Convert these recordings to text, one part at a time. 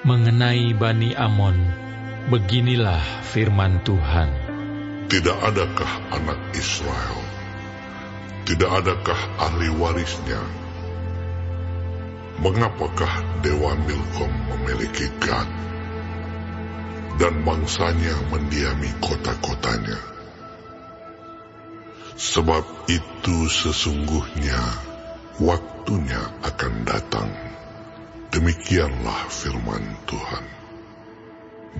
Mengenai Bani Amon, beginilah firman Tuhan. Tidak adakah anak Israel? Tidak adakah ahli warisnya? Mengapakah Dewa Milkom memiliki Gad, dan bangsanya mendiami kota-kotanya? Sebab itu sesungguhnya waktunya akan datang, demikianlah firman Tuhan,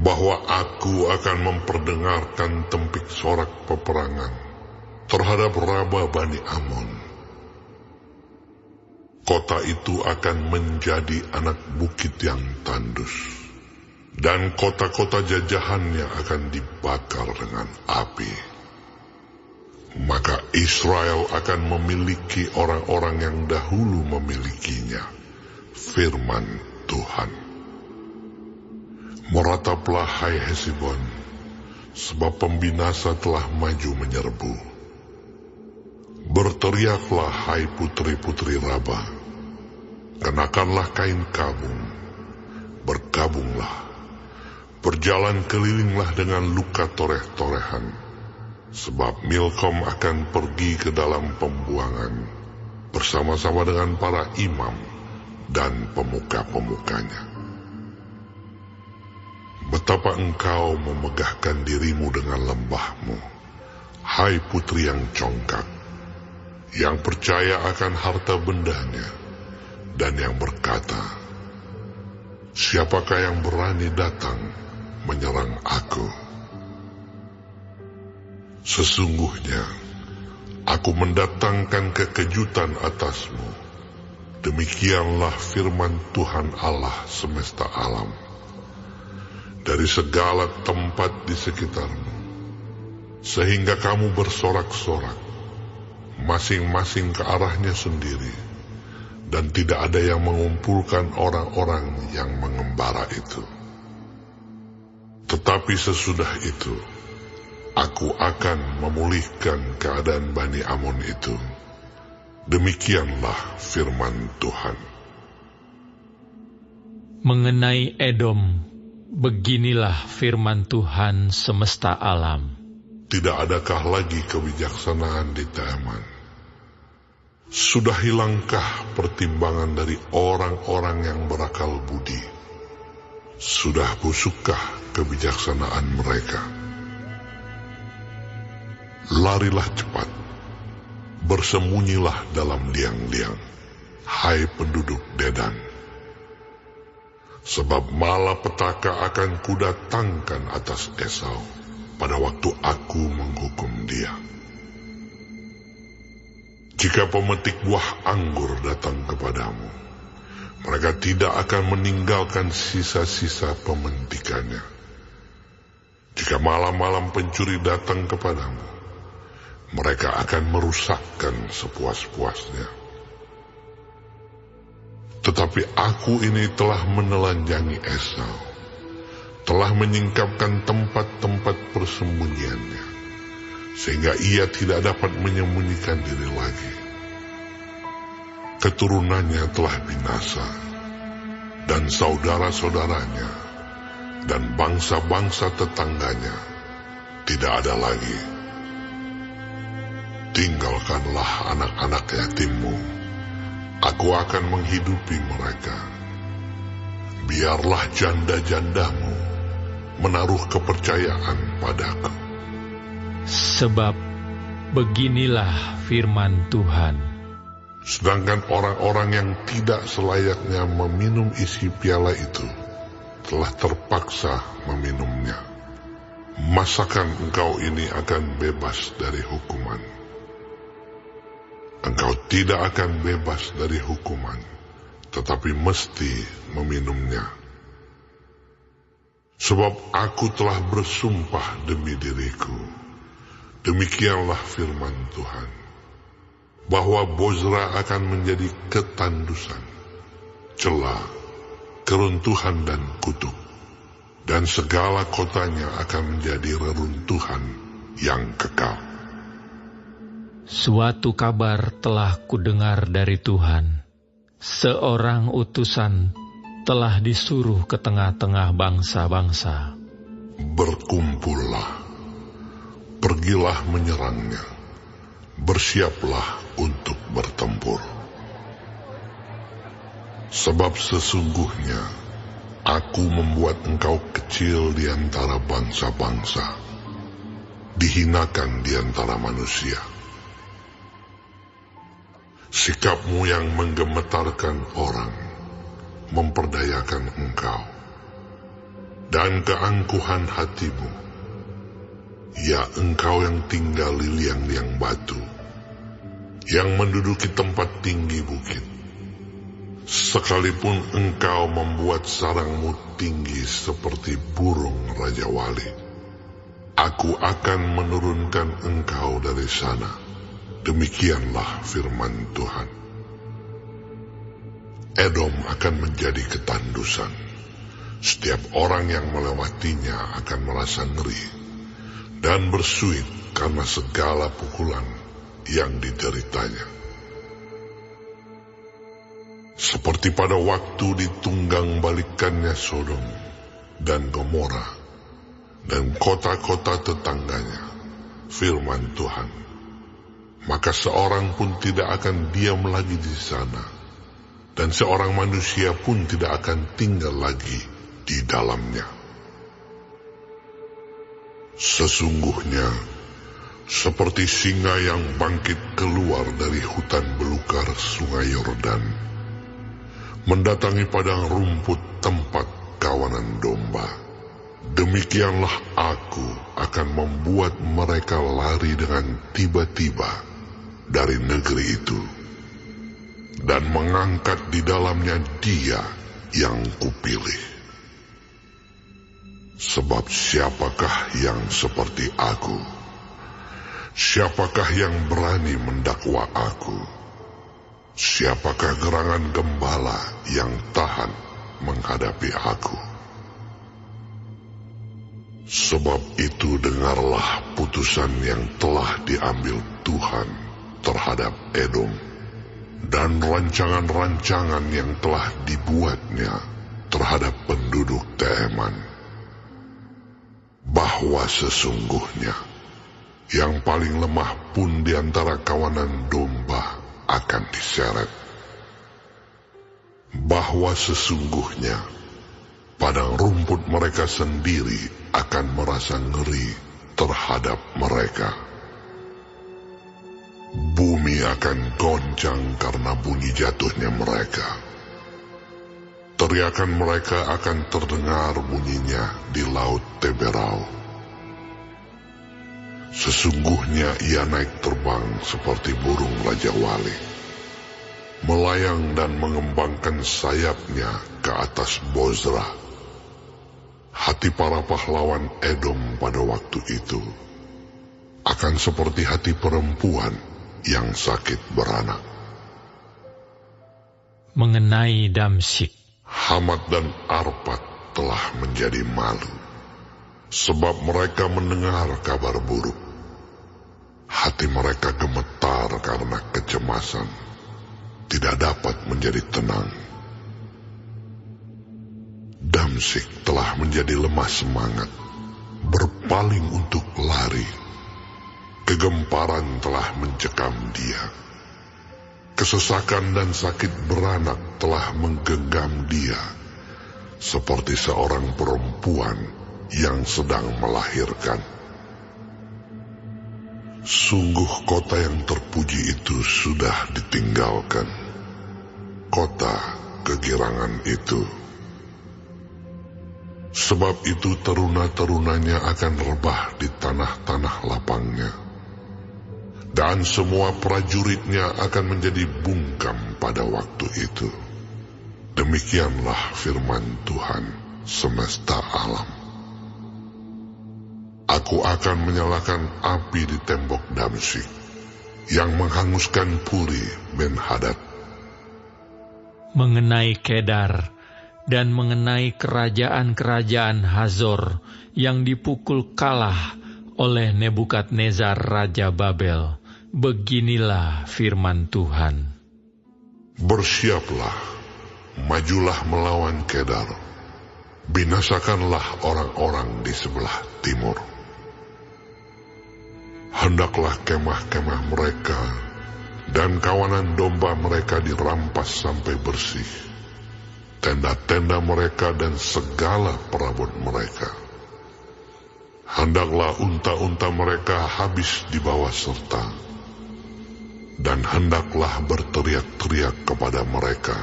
bahwa aku akan memperdengarkan tempik sorak peperangan terhadap Raba Bani Amon. Kota itu akan menjadi anak bukit yang tandus, dan kota-kota jajahannya akan dibakar dengan api. Maka Israel akan memiliki orang-orang yang dahulu memilikinya, firman Tuhan. Merataplah hai Hesibon, sebab pembinasa telah maju menyerbu. Berteriaklah hai putri-putri Raba, kenakanlah kain kabung, berkabunglah, berjalan kelilinglah dengan luka toreh-torehan, sebab Milkom akan pergi ke dalam pembuangan bersama-sama dengan para imam dan pemuka-pemukanya. Betapa engkau memegahkan dirimu dengan lembahmu, hai putri yang congkak, yang percaya akan harta bendanya, dan yang berkata, siapakah yang berani datang menyerang aku? Sesungguhnya aku mendatangkan kekejutan atasmu, demikianlah firman Tuhan Allah semesta alam. Dari segala tempat di sekitarmu, sehingga kamu bersorak-sorak, masing-masing ke arahnya sendiri, dan tidak ada yang mengumpulkan orang-orang yang mengembara itu. Tetapi sesudah itu, aku akan memulihkan keadaan Bani Amon itu. Demikianlah firman Tuhan. Mengenai Edom, beginilah firman Tuhan semesta alam. Tidak adakah lagi kebijaksanaan di Teman? Sudah hilangkah pertimbangan dari orang-orang yang berakal budi? Sudah busukkah kebijaksanaan mereka? Larilah cepat, bersembunyilah dalam liang-liang, hai penduduk Dedan. Sebab malapetaka akan kudatangkan atas Esau pada waktu aku menghukum dia. Jika pemetik buah anggur datang kepadamu, mereka tidak akan meninggalkan sisa-sisa pementikannya. Jika malam-malam pencuri datang kepadamu, mereka akan merusakkan sepuas-puasnya. Tetapi aku ini telah menelanjangi Esau, telah menyingkapkan tempat-tempat persembunyiannya, sehingga ia tidak dapat menyembunyikan diri lagi. Keturunannya telah binasa, dan saudara-saudaranya, dan bangsa-bangsa tetangganya tidak ada lagi. Tinggalkanlah anak-anak yatimmu, aku akan menghidupi mereka. Biarlah janda-jandamu menaruh kepercayaan padaku. Sebab beginilah firman Tuhan. Sedangkan orang-orang yang tidak selayaknya meminum isi piala itu telah terpaksa meminumnya. Masakan engkau ini akan bebas dari hukuman? Engkau tidak akan bebas dari hukuman, tetapi mesti meminumnya. Sebab aku telah bersumpah demi diriku, demikianlah firman Tuhan, bahwa Bozra akan menjadi ketandusan, celah, keruntuhan dan kutuk, dan segala kotanya akan menjadi reruntuhan yang kekal. Suatu kabar telah kudengar dari Tuhan. Seorang utusan telah disuruh ke tengah-tengah bangsa-bangsa. Berkumpullah, pergilah menyerangnya, bersiaplah untuk bertempur. Sebab sesungguhnya aku membuat engkau kecil di antara bangsa-bangsa, dihinakan di antara manusia. Sikapmu yang menggemetarkan orang memperdayakan engkau, dan keangkuhan hatimu, ya engkau yang tinggal di liang-liang batu, yang menduduki tempat tinggi bukit, sekalipun engkau membuat sarangmu tinggi seperti burung Raja Wali, aku akan menurunkan engkau dari sana. Demikianlah firman Tuhan. Edom akan menjadi ketandusan. Setiap orang yang melewatinya akan merasa ngeri dan bersuit karena segala pukulan yang dideritanya. Seperti pada waktu ditunggang balikannya Sodom dan Gomora dan kota-kota tetangganya, firman Tuhan. Maka seorang pun tidak akan diam lagi di sana, dan seorang manusia pun tidak akan tinggal lagi di dalamnya. Sesungguhnya, seperti singa yang bangkit keluar dari hutan belukar sungai Yordan, mendatangi padang rumput tempat kawanan domba, demikianlah aku akan membuat mereka lari dengan tiba-tiba dari negeri itu, dan mengangkat di dalamnya Dia yang kupilih. Sebab siapakah yang seperti aku? Siapakah yang berani mendakwa aku? Siapakah gerangan gembala yang tahan menghadapi aku? Sebab itu dengarlah putusan yang telah diambil Tuhan terhadap Edom, dan rancangan-rancangan yang telah dibuatnya terhadap penduduk Teman, bahwa sesungguhnya yang paling lemah pun di antara kawanan domba akan diseret, bahwa sesungguhnya padang rumput mereka sendiri akan merasa ngeri terhadap mereka. Bumi akan goncang karena bunyi jatuhnya mereka. Teriakan mereka akan terdengar bunyinya di laut Teberau. Sesungguhnya ia naik terbang seperti burung Raja Wali, melayang dan mengembangkan sayapnya ke atas Bozrah. Hati para pahlawan Edom pada waktu itu akan seperti hati perempuan yang sakit beranak. Mengenai Damsyik, Hamat dan Arpad telah menjadi malu, sebab mereka mendengar kabar buruk. Hati mereka gemetar karena kecemasan, tidak dapat menjadi tenang. Damsyik telah menjadi lemah semangat, berpaling untuk lari. Kegemparan telah mencekam dia. Kesesakan dan sakit beranak telah menggenggam dia, seperti seorang perempuan yang sedang melahirkan. Sungguh kota yang terpuji itu sudah ditinggalkan, kota kegirangan itu. Sebab itu teruna-terunanya akan rebah di tanah-tanah lapangnya, dan semua prajuritnya akan menjadi bungkam pada waktu itu. Demikianlah firman Tuhan semesta alam. Aku akan menyalakan api di tembok Damsyik, yang menghanguskan Puri Ben-Hadad. mengenai Kedar, dan mengenai kerajaan-kerajaan Hazor yang dipukul kalah oleh Nebukadnezar Raja Babel, beginilah firman Tuhan. Bersiaplah, majulah melawan Kedar, binasakanlah orang-orang di sebelah timur. Hendaklah kemah-kemah mereka dan kawanan domba mereka dirampas sampai bersih, tenda-tenda mereka dan segala perabot mereka. Hendaklah unta-unta mereka habis dibawa serta, dan hendaklah berteriak-teriak kepada mereka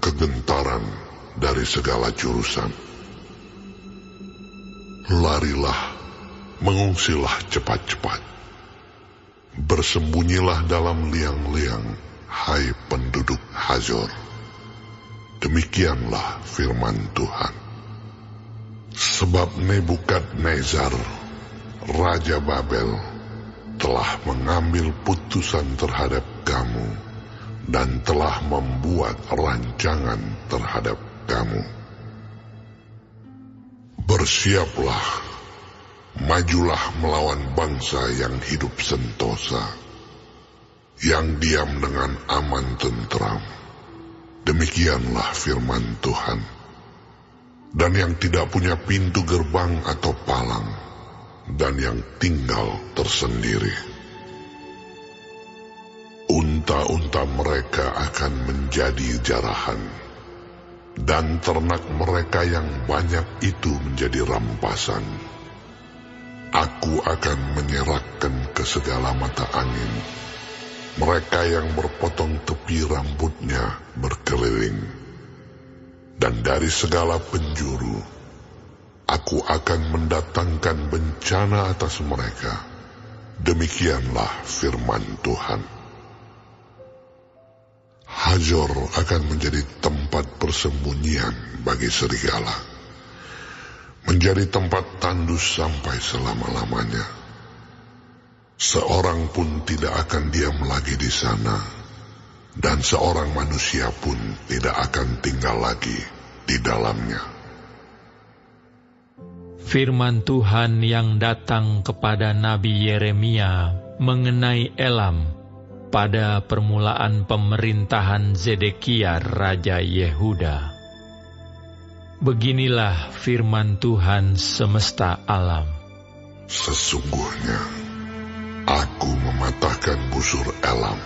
kegentaran dari segala jurusan. Larilah, mengungsilah cepat-cepat. Bersembunyilah dalam liang-liang, hai penduduk Hazor. Demikianlah firman Tuhan. Sebab Nebukadnezar, Raja Babel, telah mengambil putusan terhadap kamu dan telah membuat rancangan terhadap kamu. Bersiaplah, majulah melawan bangsa yang hidup sentosa, yang diam dengan aman tentram. Demikianlah firman Tuhan. Dan yang tidak punya pintu gerbang atau palang, dan yang tinggal tersendiri. Unta-unta mereka akan menjadi jarahan, dan ternak mereka yang banyak itu menjadi rampasan. Aku akan menyerahkan ke segala mata angin mereka yang berpotong tepi rambutnya berkeliling. Dan dari segala penjuru, aku akan mendatangkan bencana atas mereka. Demikianlah firman Tuhan. Hazor akan menjadi tempat persembunyian bagi serigala, menjadi tempat tandus sampai selama-lamanya. Seorang pun tidak akan diam lagi di sana, dan seorang manusia pun tidak akan tinggal lagi di dalamnya. Firman Tuhan yang datang kepada Nabi Yeremia mengenai Elam pada permulaan pemerintahan Zedekia Raja Yehuda. Beginilah firman Tuhan semesta alam. Sesungguhnya, aku mematahkan busur Elam,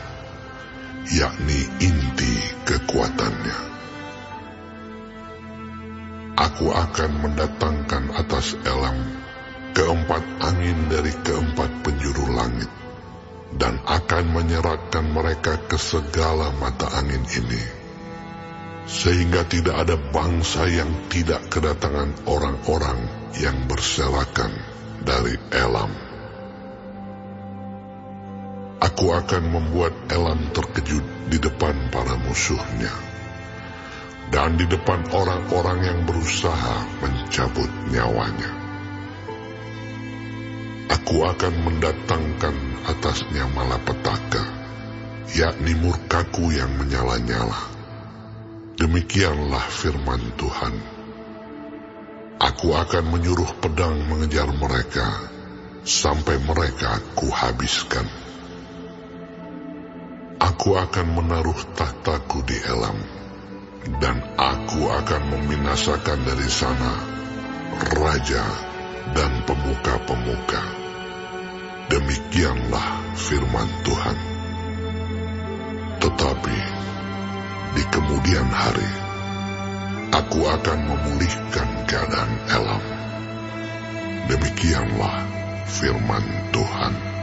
yakni inti kekuatannya. Aku akan mendatangkan atas Elam keempat angin dari keempat penjuru langit, dan akan menyerahkan mereka ke segala mata angin ini, sehingga tidak ada bangsa yang tidak kedatangan orang-orang yang berserakan dari Elam. Aku akan membuat Elam terkejut di depan para musuhnya, dan di depan orang-orang yang berusaha mencabut nyawanya. Aku akan mendatangkan atasnya malapetaka, yakni murkaku yang menyala-nyala. Demikianlah firman Tuhan. Aku akan menyuruh pedang mengejar mereka, sampai mereka kuhabiskan. Aku akan menaruh tahtaku di Elam, dan aku akan membinasakan dari sana raja dan pemuka-pemuka. Demikianlah firman Tuhan. Tetapi di kemudian hari, aku akan memulihkan keadaan Elam. Demikianlah firman Tuhan.